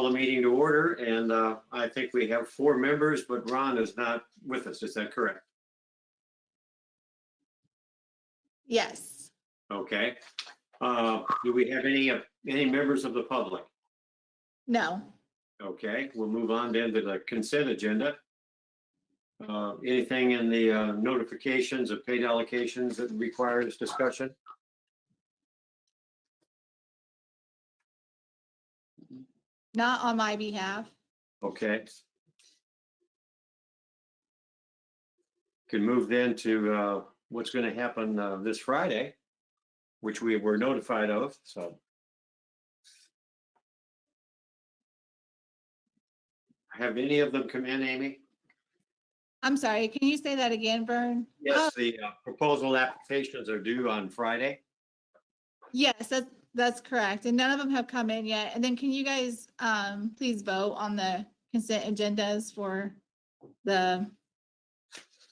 the meeting to order, and I think we have 4 members, but Ron is not with us. Is that correct? Yes. Okay. Do we have any members of the public? No. Okay, we'll move on then to the consent agenda. Anything in the notifications of paid allocations that requires discussion? Not on my behalf. Okay. Can move then to what's going to happen this Friday, which we were notified of, so. Have any of them come in, Amy? I'm sorry, can you say that again, Vern? Yes, the proposal applications are due on Friday. Yes, that's correct. And none of them have come in yet. And then can you guys please vote on the consent agendas for the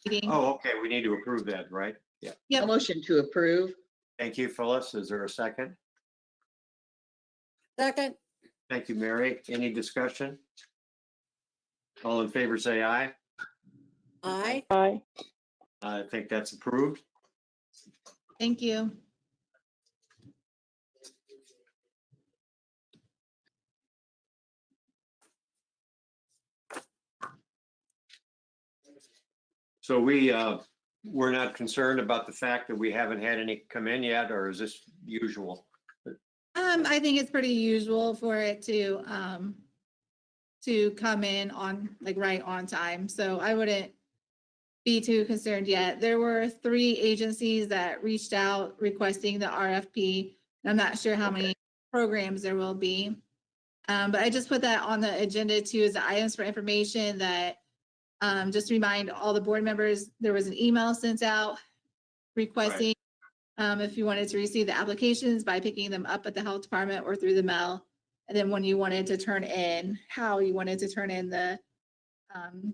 meeting? Oh, okay, we need to approve that, right? Yeah. Yep. A motion to approve. Thank you, Phyllis. Is there a second? Second. Thank you, Mary. Any discussion? All in favor, say aye. Aye. Aye. I think that's approved. Thank you. So we're not concerned about the fact that we haven't had any come in yet, or is this usual? I think it's pretty usual for it to come in on right on time. So I wouldn't be too concerned yet. There were 3 agencies that reached out requesting the RFP. I'm not sure how many programs there will be. But I just put that on the agenda too as items for information that just remind all the board members, there was an email sent out requesting if you wanted to receive the applications by picking them up at the health department or through the mail. And then when you wanted to turn in, how you wanted to turn in the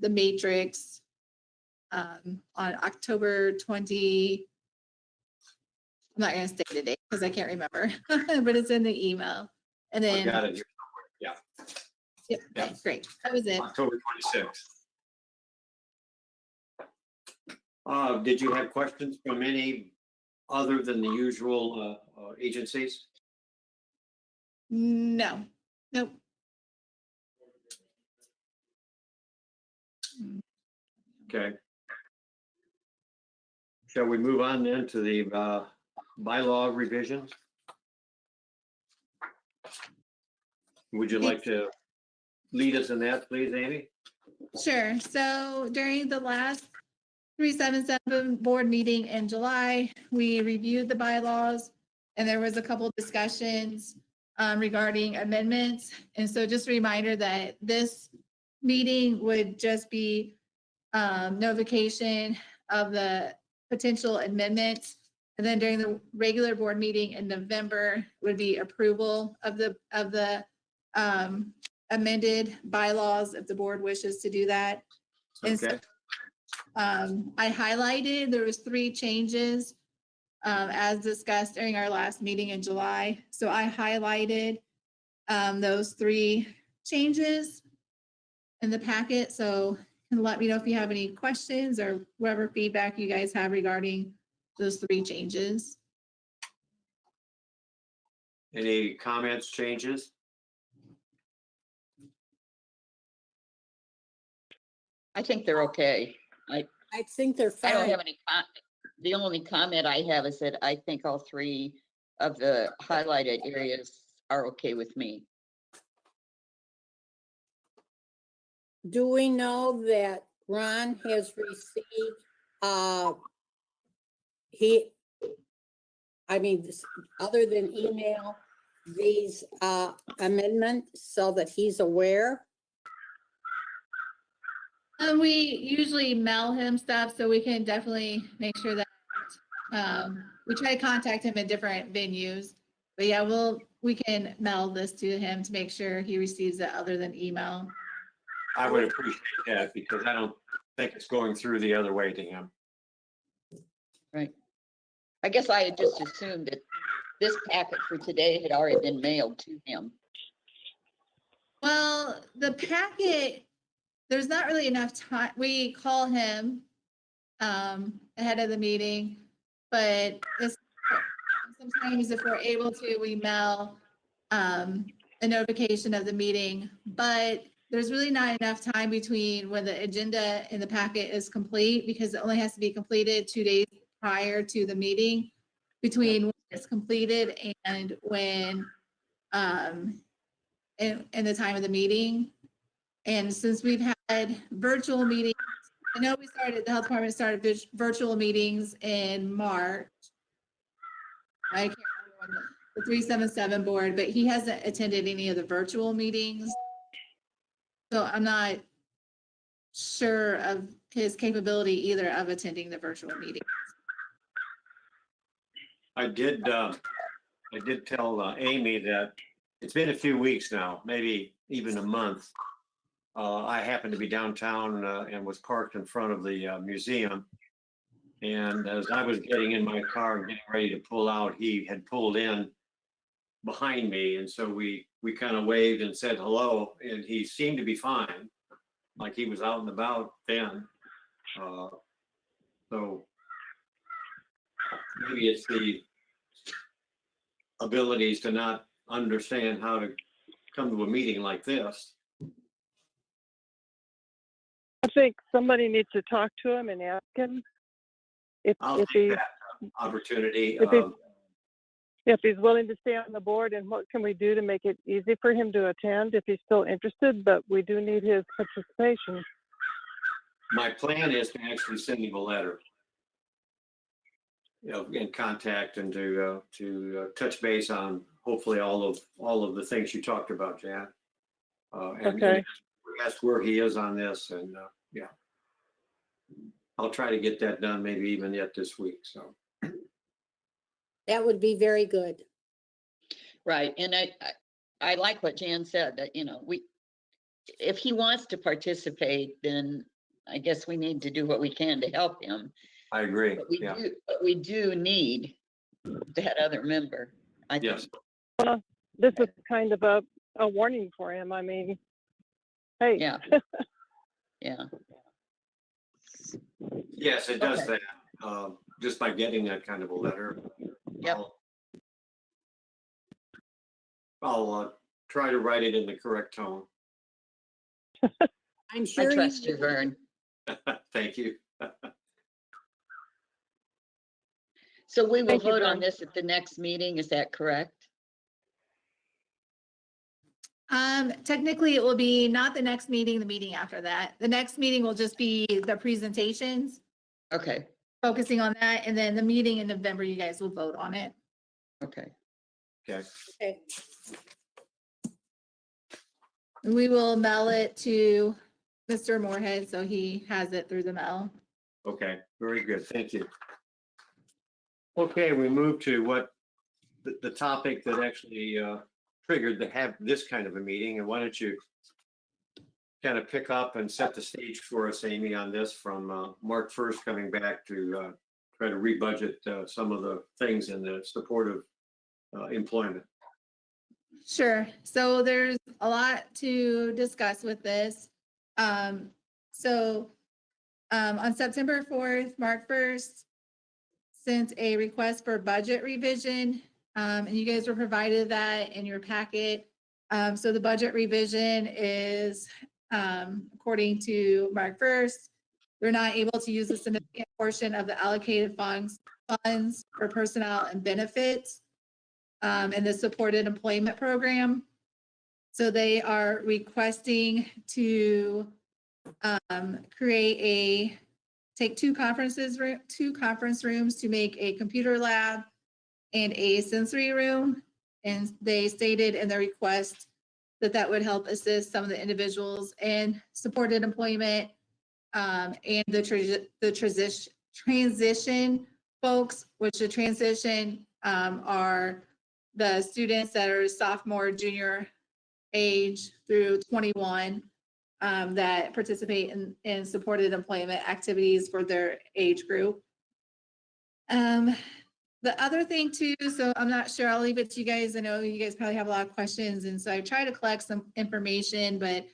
matrix on October 20. I'm not going to say the date because I can't remember, but it's in the email. And I then, got it here somewhere. yep, Yeah. okay, great. That was it. October 26th. Did you have questions from any other than the usual agencies? No, nope. Okay. Shall we move on then to the bylaw revisions? Would you like to lead us in that, please, Amy? Sure. So during the last 377 board meeting in July, we reviewed the bylaws and there was a couple discussions regarding amendments. And so just a reminder that this meeting would just be notification of the potential amendments. And then during the regular board meeting in November would be approval of the amended bylaws if the board wishes to do that. And so, Okay. I highlighted, there was 3 changes as discussed during our last meeting in July. So I highlighted those 3 changes in the packet. So can let me know if you have any questions or whatever feedback you guys have regarding those 3 changes. Any comments, changes? I think they're okay. I think they're I don't fine. have any, the only comment I have is that I think all 3 of the highlighted areas are okay with me. Do we know that Ron has received, other than email, these amendments so that he's aware? We usually mail him stuff, so we can definitely make sure that we try to contact him in different venues. But yeah, we can mail this to him to make sure he receives it other than email. I would appreciate that because I don't think it's going through the other way to him. Right. I guess I had just assumed that this packet for today had already been mailed to him. Well, the packet, there's not really enough time. We call him ahead of the meeting, but sometimes if we're able to, we mail a notification of the meeting, but there's really not enough time between when the agenda in the packet is complete, because it only has to be completed 2 days prior to the meeting, between when it's completed and when and the time of the meeting. And since we've had virtual meetings, I know the health department started virtual meetings in March. I can't remember when the 377 board, but he hasn't attended any of the virtual meetings. So I'm not sure of his capability either of attending the virtual meeting. I did tell Amy that it's been a few weeks now, maybe even a month. I happened to be downtown and was parked in front of the museum. And as I was getting in my car and getting ready to pull out, he had pulled in behind me. And so we kind of waved and said hello, and he seemed to be fine, like he was out and about then. So maybe it's the abilities to not understand how to come to a meeting like this. I think somebody needs to talk to him and ask him I'll if take he, that opportunity. if he's willing to stay on the board, and what can we do to make it easy for him to attend if he's still interested, but we do need his participation. My plan is to actually send him a letter, in contact, and to touch base on hopefully all of the things you talked about, Jan. And Okay. ask where he is on this, and yeah, I'll try to get that done maybe even yet this week. So That would be very good. Right, and I like what Jan said, that, if he wants to participate, then I guess we need to do what we can to help him. I agree. But Yeah. we do need that other member, I think. Yes. Well, this is kind of a warning for him. I mean, hey. Yeah. Yeah, Yes, it does Okay. that. Just by getting that kind of a letter. Yep. I'll try to write it in the correct tone. I'm I sure. trust you, Vern. Thank you. So we will Thank you, vote on Vern. this at the next meeting, is that correct? Technically, it will be not the next meeting, the meeting after that. The next meeting will just be the presentations, Okay, focusing on that, and then the meeting in November, you guys will vote on it. okay. Okay. Okay. We will mail it to Mr. Moorhead, so he has it through the mail. Okay, very good. Thank you. Okay, we move to what the topic that actually triggered to have this kind of a meeting. And why don't you kind of pick up and set the stage for us, Amy, on this, from March 1st coming back to try to rebudget some of the things in the support of employment. Sure. So there's a lot to discuss with this. On September 4th, Mark 1st sent a request for budget revision, and you guys were provided that in your packet. So the budget revision is, according to Mark 1st, they're not able to use a significant portion of the allocated funds for personnel and benefits in the supported employment program. So they are requesting to take two conference rooms to make a computer lab and a sensory room. And they stated in their request that that would help assist some of the individuals in supported employment and the transition folks, which the transition are the students that are sophomore, junior age through 21 that participate in supported employment activities for their age group. The other thing too, so I'm not sure, I'll leave it to you guys. I know you guys probably have a lot of questions, and so I try to collect some information, but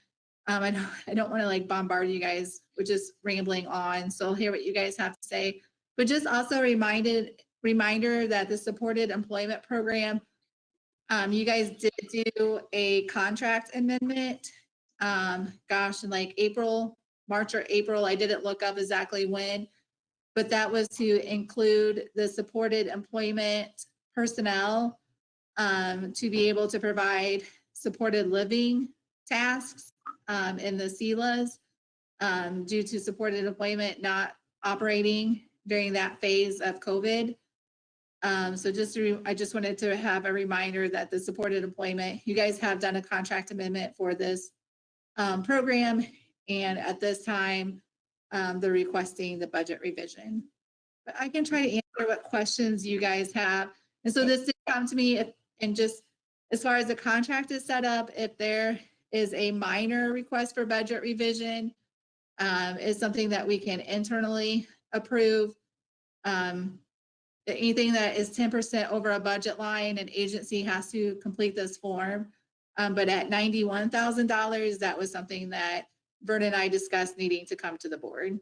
I don't want to like bombard you guys with just rambling on, so I'll hear what you guys have to say. But just also reminder that the supported employment program, you guys did do a contract amendment. Gosh, in like March or April, I didn't look up exactly when, but that was to include the supported employment personnel to be able to provide supported living tasks in the CELAs due to supported employment not operating during that phase of COVID. So I just wanted to have a reminder that the supported employment, you guys have done a contract amendment for this program, and at this time, they're requesting the budget revision. But I can try to answer what questions you guys have. And so this did come to me and just as far as the contract is set up, if there is a minor request for budget revision, is something that we can internally approve. Anything that is 10% over a budget line, an agency has to complete this form. But at $91,000, that was something that Vernon and I discussed needing to come to the board.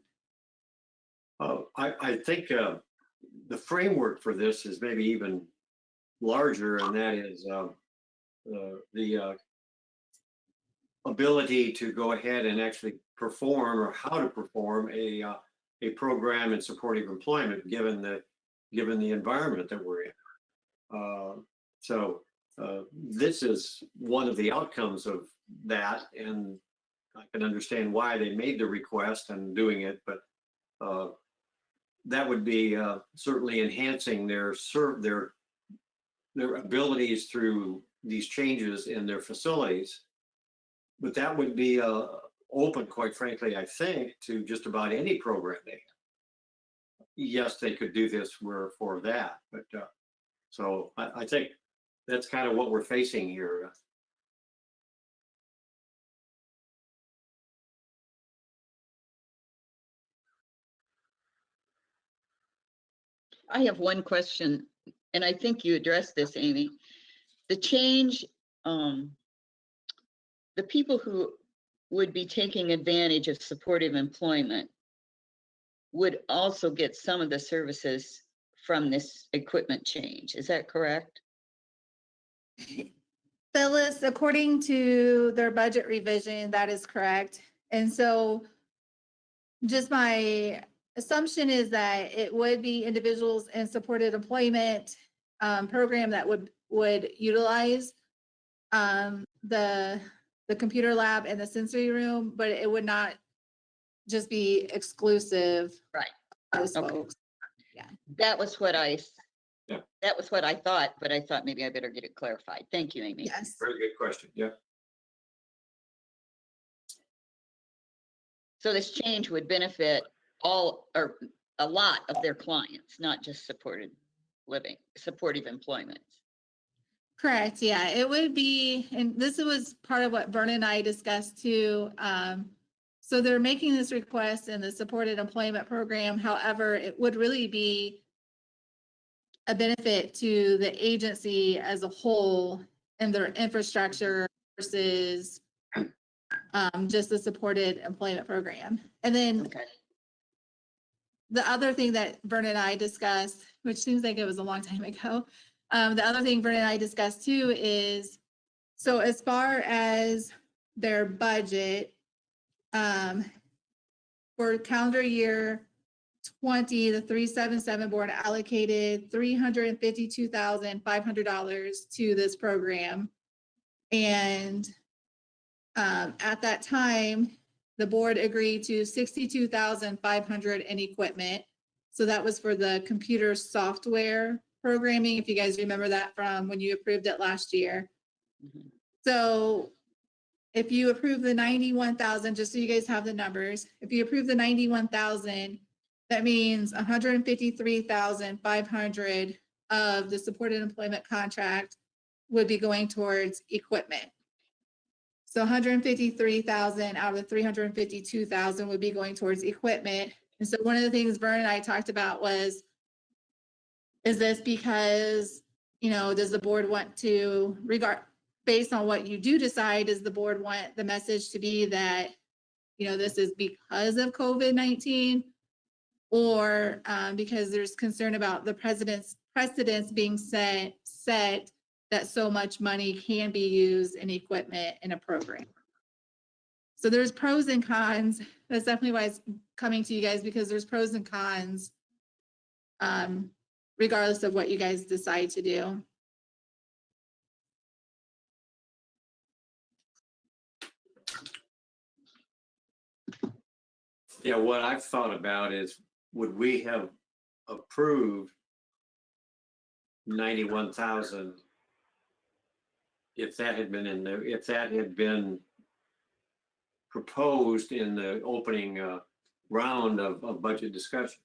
I think the framework for this is maybe even larger, and that is the ability to go ahead and actually perform or how to perform a program in supporting employment, given the environment that we're in. So this is one of the outcomes of that, and I can understand why they made the request and doing it, but that would be certainly enhancing their abilities through these changes in their facilities. But that would be open, quite frankly, I think, to just about any program they have. Yes, they could do this for that, but so I think that's kind of what we're facing here. I have one question, and I think you addressed this, Amy. The change, the people who would be taking advantage of supportive employment would also get some of the services from this equipment change. Is that correct? Phyllis, according to their budget revision, that is correct. And so just my assumption is that it would be individuals in supported employment program that would utilize the computer lab and the sensory room, but it would not just be exclusive. Right. to those Okay. folks. That was what Yeah. that was what I thought, but I thought maybe I better get it clarified. Thank you, Amy. Yes. Very good question. Yeah. So this change would benefit all or a lot of their clients, not just supported living, supportive employment. Correct, yeah, it would be, and this was part of what Vernon and I discussed too. So they're making this request in the supported employment program. However, it would really be a benefit to the agency as a whole and their infrastructure versus just the supported employment program. And then Okay. the other thing that Vernon and I discussed, which seems like it was a long time ago, the other thing Vernon and I discussed too is, so as far as their budget, for calendar year 20, the 377 board allocated $352,500 to this program. And at that time, the board agreed to $62,500 in equipment. So that was for the computer software programming, if you guys remember that from when you approved it last year. Mhm. So if you approve the 91,000, just so you guys have the numbers, if you approve the 91,000, that means 153,500 of the supported employment contract would be going towards equipment. So 153,000 out of the 352,000 would be going towards equipment. And so one of the things Vern and I talked about was Is this because, does the board want to based on what you do decide, does the board want the message to be that, this is because of COVID-19? Or because there's concern about the precedents being set that so much money can be used in equipment in a program. So there's pros and cons. That's definitely why it's coming to you guys, because there's pros and cons, regardless of what you guys decide to do. Yeah, what I've thought about is, would we have approved 91,000 if that had been if that had been proposed in the opening round of budget discussion?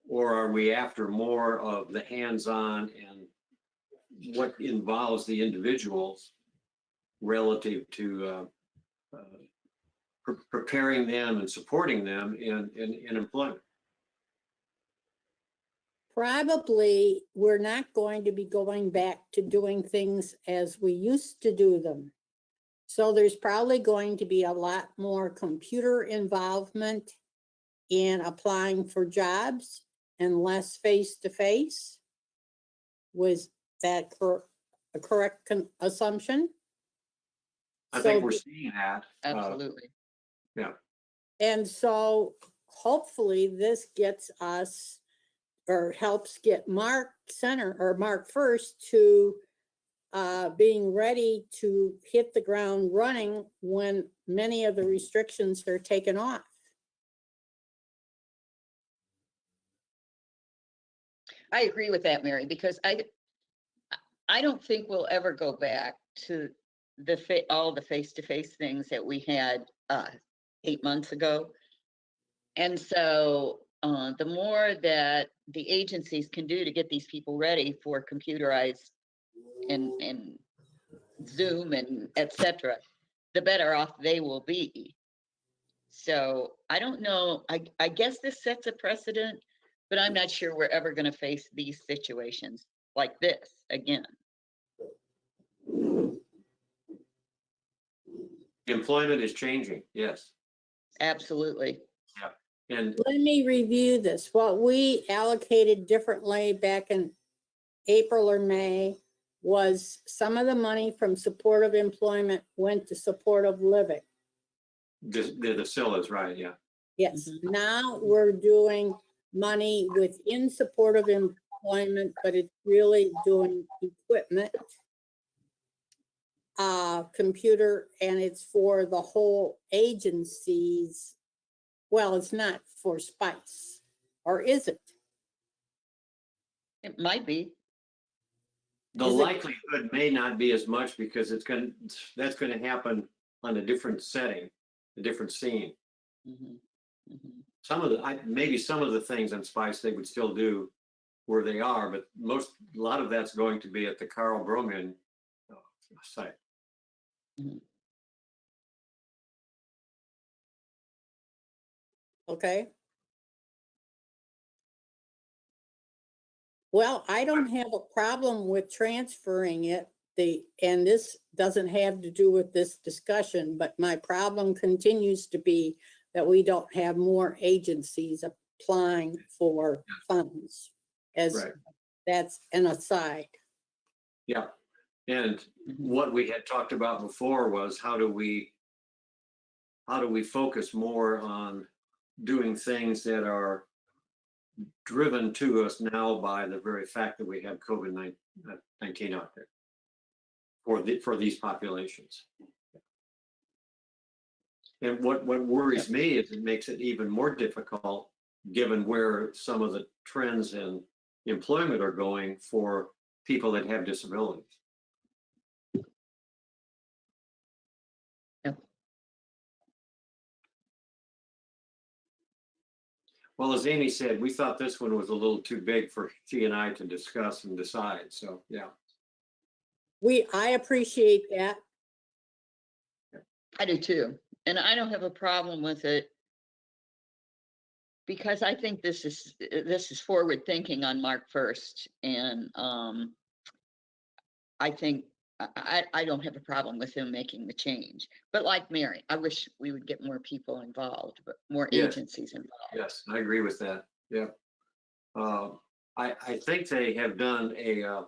Or are we after more of the hands-on and what involves the individuals relative to preparing them and supporting them in employment? Probably, we're not going to be going back to doing things as we used to do them. So there's probably going to be a lot more computer involvement in applying for jobs and less face-to-face. Was that a correct assumption? I think So we're seeing that. Absolutely. And so hopefully this gets us or helps get Mark First to being ready to hit the ground running when many of the restrictions are taken off. I agree with that, Mary, because I don't think we'll ever go back to all the face-to-face things that we had 8 months ago. And so the more that the agencies can do to get these people ready for computerized and Zoom and et cetera, the better off they will be. So I don't know, I guess this sets a precedent, but I'm not sure we're ever going to face these situations like this again. Employment is changing, yes. Absolutely. And Let me review this. What we allocated differently back in April or May was some of the money from supportive employment went to supportive living. the SILA's right, yeah. Yes, now we're doing money within supportive employment, but it's really doing equipment, computer, and it's for the whole agencies. Well, it's not for Spice, or is it? It might be. The Is it- likelihood may not be as much because that's going to happen on a different setting, a different scene. Mhm, mhm. Some of maybe some of the things on Spice they would still do where they are, but a lot of that's going to be at the Carl Broman site. Okay. Well, I don't have a problem with transferring it. And this doesn't have to do with this discussion, but my problem continues to be that we don't have more agencies applying for funds. As Right. that's an aside. Yeah. And Mhm. what we had talked about before was how do we focus more on doing things that are driven to us now by the very fact that we have COVID-19 out there for these populations. And what worries me is it makes it even more difficult given where some of the trends in employment are going for people that have disabilities. Yep. Well, as Amy said, we thought this one was a little too big for she and I to discuss and decide. So, yeah. I appreciate that. I do too. And I don't have a problem with it because I think this is forward thinking on Mark 1st, and I think I don't have a problem with him making the change. But like Mary, I wish we would get more people involved, but more Yes. agencies involved. Yes, I agree with that. Yeah. I think they have done a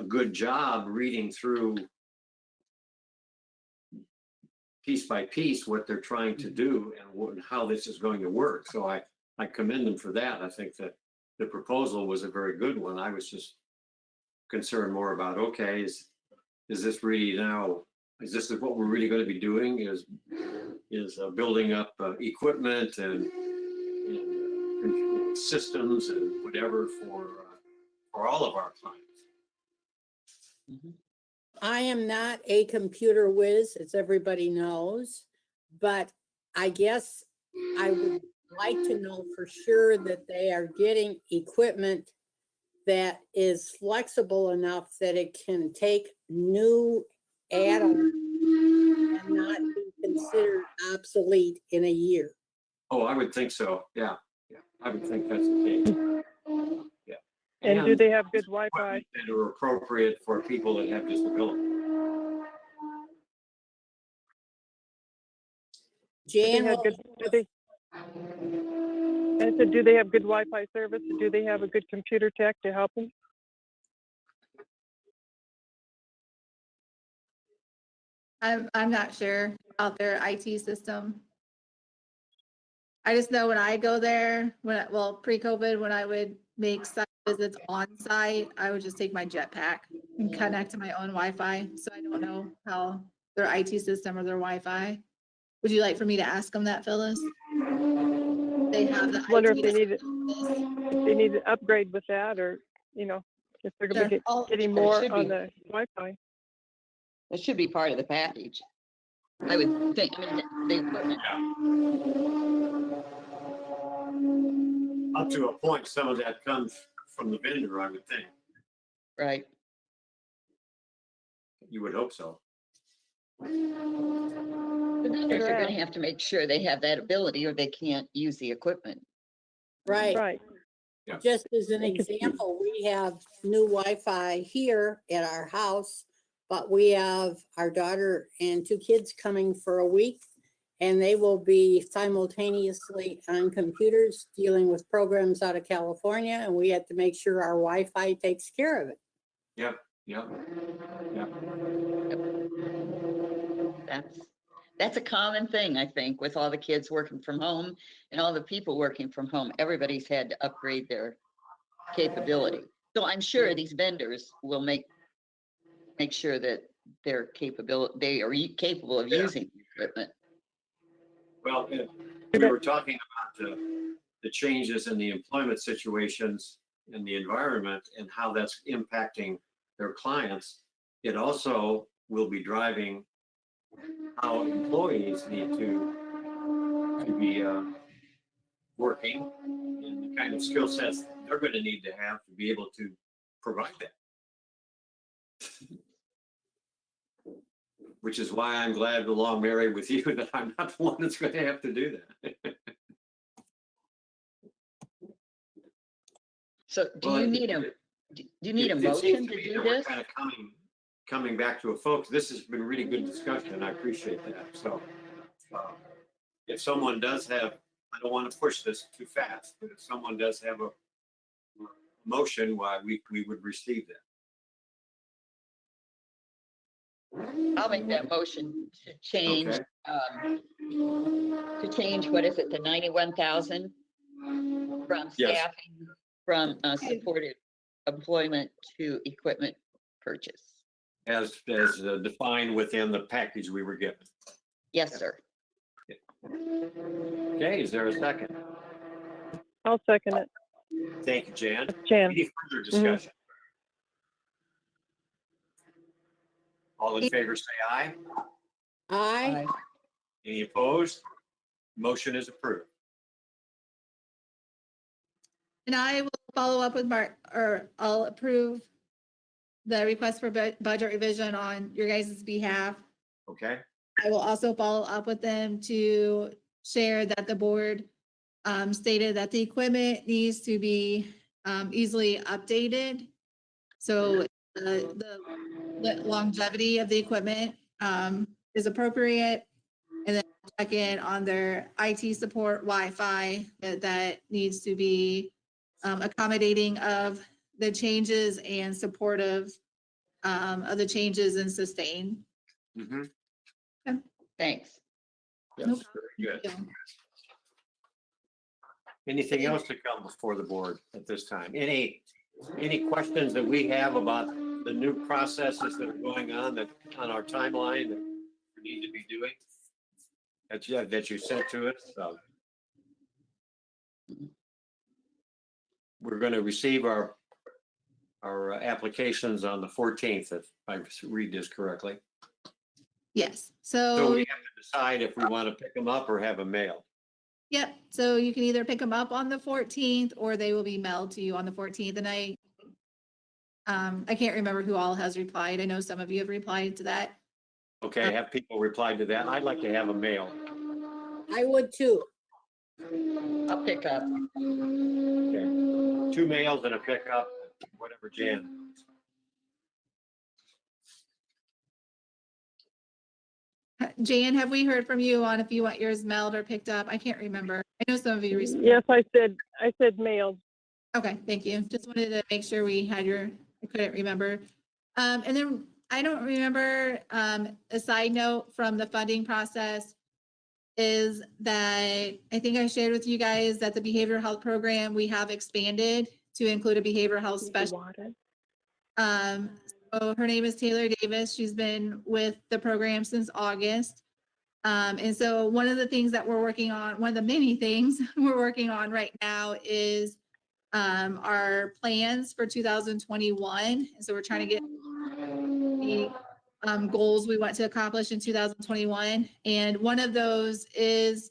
good job reading through piece by piece what they're trying to do and how this is going to work. So I commend them for that. I think that the proposal was a very good one. I was just concerned more about, okay, is this really now, is this what we're really going to be doing? Is building up equipment and systems and whatever for all of our clients. Mhm. I am not a computer whiz, as everybody knows, but I guess I would like to know for sure that they are getting equipment that is flexible enough that it can take new add-ons and not be considered obsolete in a year. Oh, I would think so. Yeah. Yeah. I would think that's the case. Yeah. And do they have good Wi-Fi? equipment that are appropriate for people that have disabilities. Do they Jan, have good, do they? I said, do they have good Wi-Fi service? Do they have a good computer tech to help them? I'm not sure about their IT system. I just know when I go there, well, pre-COVID, when I would make site visits on site, I would just take my jetpack and connect to my own Wi-Fi. So I don't know how their IT system or their Wi-Fi. Would you like for me to ask them that, Phyllis? They have the Just wonder if IT they to need it, help if they need to upgrade with that, or, you know, if they're gonna Sure. be I'll- getting There more should on be. the Wi-Fi. That should be part of the package. I would think, I mean, the equipment. Up to a point, some of that comes from the vendor, I would think. Right. You would hope so. The vendors are gonna have to make sure they have that ability or they can't use the equipment. right, Right. just as an example, we have new Wi-Fi here at our house, but we have our daughter and 2 kids coming for a week, and they will be simultaneously on computers dealing with programs out of California, and we have to make sure our Wi-Fi takes care of it. Yep. Yep. Yep. That's a common thing, I think, with all the kids working from home and all the people working from home. Everybody's had to upgrade their capability. So I'm sure these vendors will make sure that they are capable of Yeah. using the equipment. Well, we were talking about the changes in the employment situations in the environment and how that's impacting their clients. It also will be driving how employees need to be working and the kind of skill sets they're going to need to have to be able to provide that. Which is why I'm glad along, Mary, with you that I'm not the one that's going to have to do that. So do Well, you need a It seems motion to to me do that we're this? kind of coming back to a focus. This has been really good discussion. I appreciate that. So if someone does have, I don't want to push this too fast, but if someone does have a motion, why we would receive that. I'll make that motion to change, Okay. what is it, the 91,000 from Yes. staffing, from supported employment to equipment purchase. As defined within the package we were given. Yes, sir. Okay, is there a second? I'll second it. Thank you, Jan. Jan, Any further discussion? All in favor, say aye. I, Any opposed? Motion is approved. And I will follow up with Mark, or I'll approve the request for budget revision on your guys' behalf. Okay, I will also follow up with them to share that the board stated that the equipment needs to be easily updated. So the longevity of the equipment is appropriate. And then check in on their IT support, Wi-Fi, that needs to be accommodating of the changes and supportive of the changes and sustain. Mhm. Thanks. Yes, Nope. very good. Anything else to come before the board at this time? Any questions that we have about the new processes that are going on that on our timeline that we need to be doing? That you sent to us? We're going to receive our applications on the 14th, if I read this correctly. Yes, So so, we have to decide if we want to pick them up or have them mailed. yep, so you can either pick them up on the 14th or they will be mailed to you on the 14th. And I can't remember who all has replied. I know some of you have replied to that. Okay, have people reply to that. I'd like to have them mailed. I would too. I'll pick up. Okay. 2 mails and a pickup, whatever, Jan. Jan, have we heard from you on if you want yours mailed or picked up? I can't remember. I know some of you. Yes, I said mailed. Okay, thank you. Just wanted to make sure we had I couldn't remember. And then I don't remember, a side note from the funding process is that I think I shared with you guys that the behavioral health program, we have expanded to include a behavioral health specialist. So her name is Taylor Davis. She's been with the program since August. And so one of the things that we're working on, one of the many things we're working on right now is our plans for 2021. And so we're trying to get the goals we want to accomplish in 2021. And one of those is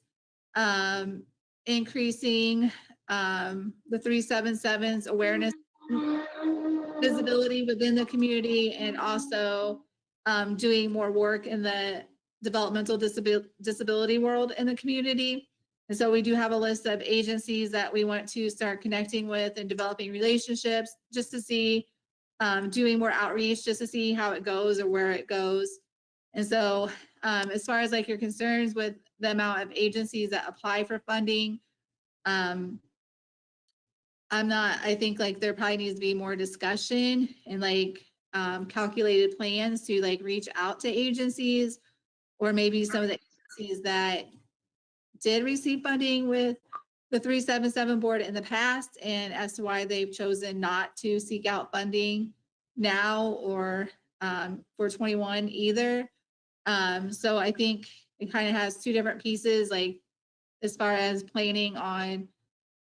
increasing the 377's awareness, visibility within the community, and also doing more work in the developmental disability world in the community. And so we do have a list of agencies that we want to start connecting with and developing relationships just to see, doing more outreach just to see how it goes or where it goes. And so as far as like your concerns with the amount of agencies that apply for funding, I think like there probably needs to be more discussion and like calculated plans to like reach out to agencies, or maybe some of the agencies that did receive funding with the 377 board in the past, and as to why they've chosen not to seek out funding now or for 21 either. So I think it kind of has two different pieces, like as far as planning on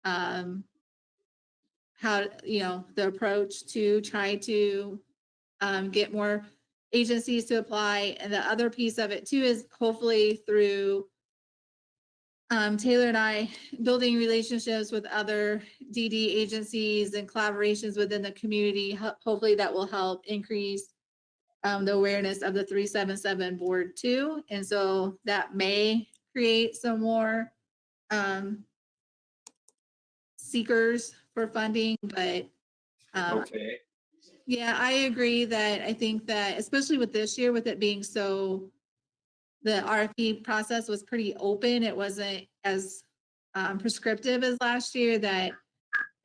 how, the approach to try to get more agencies to apply. And the other piece of it too is hopefully through Taylor and I building relationships with other DD agencies and collaborations within the community. Hopefully that will help increase the awareness of the 377 board too. And so that may create some more seekers for funding, but Okay, yeah, I agree that I think that especially with this year, with it being so, the RFP process was pretty open. It wasn't as prescriptive as last year, that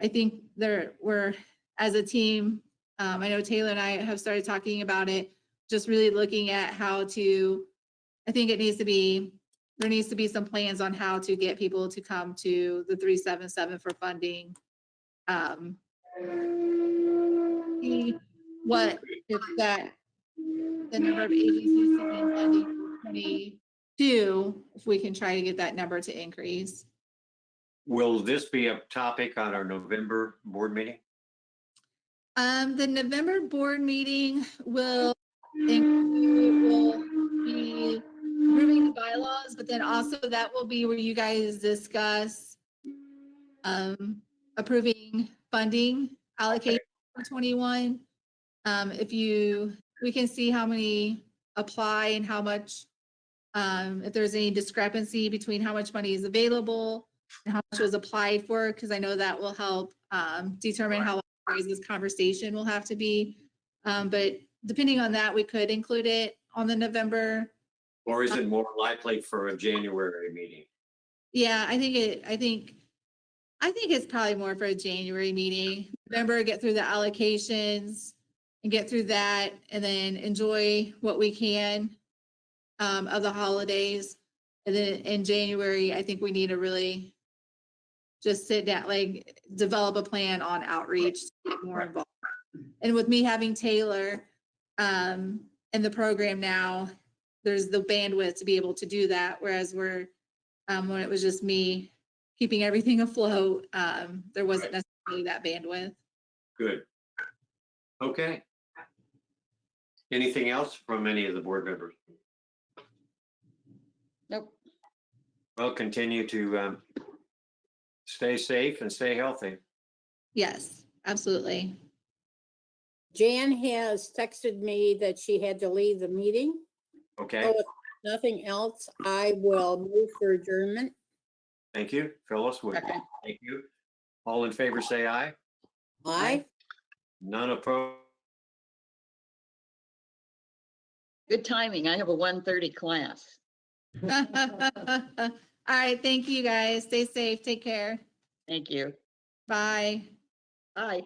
I think we're, as a team, I know Taylor and I have started talking about it, just really looking at how to, I think there needs to be some plans on how to get people to come to the 377 for funding. See what if that the number of agencies seeking funding for 22, if we can try to get that number to increase. will this be a topic on our November board meeting? The November board meeting will be approving the bylaws, but then also that will be where you guys discuss approving funding allocation for 21. We can see how many apply and how much, if there's any discrepancy between how much money is available and how much was applied for, because I know that will help determine how long this conversation will have to be. But depending on that, we could include it on the November. Or is it more likely for a January meeting? Yeah, I think it's probably more for a January meeting. November, get through the allocations and get through that, and then enjoy what we can of the holidays. And then in January, I think we need to really just sit down, like develop a plan on outreach, to get more involved. And with me having Taylor in the program now, there's the bandwidth to be able to do that. Whereas when it was just me keeping everything afloat, there wasn't necessarily that bandwidth. Good. Okay. Anything else from any of the board members? Nope. Well, continue to stay safe and stay healthy. Yes, absolutely. Jan has texted me that she had to leave the meeting. Okay, So if nothing else, I will move for adjournment. thank you. Phyllis, would Second. thank you. All in favor, say aye. Aye. None opposed. Good timing. I have a 1:30 class. All right, thank you guys. Stay safe. Take care. Thank you. Bye. Bye.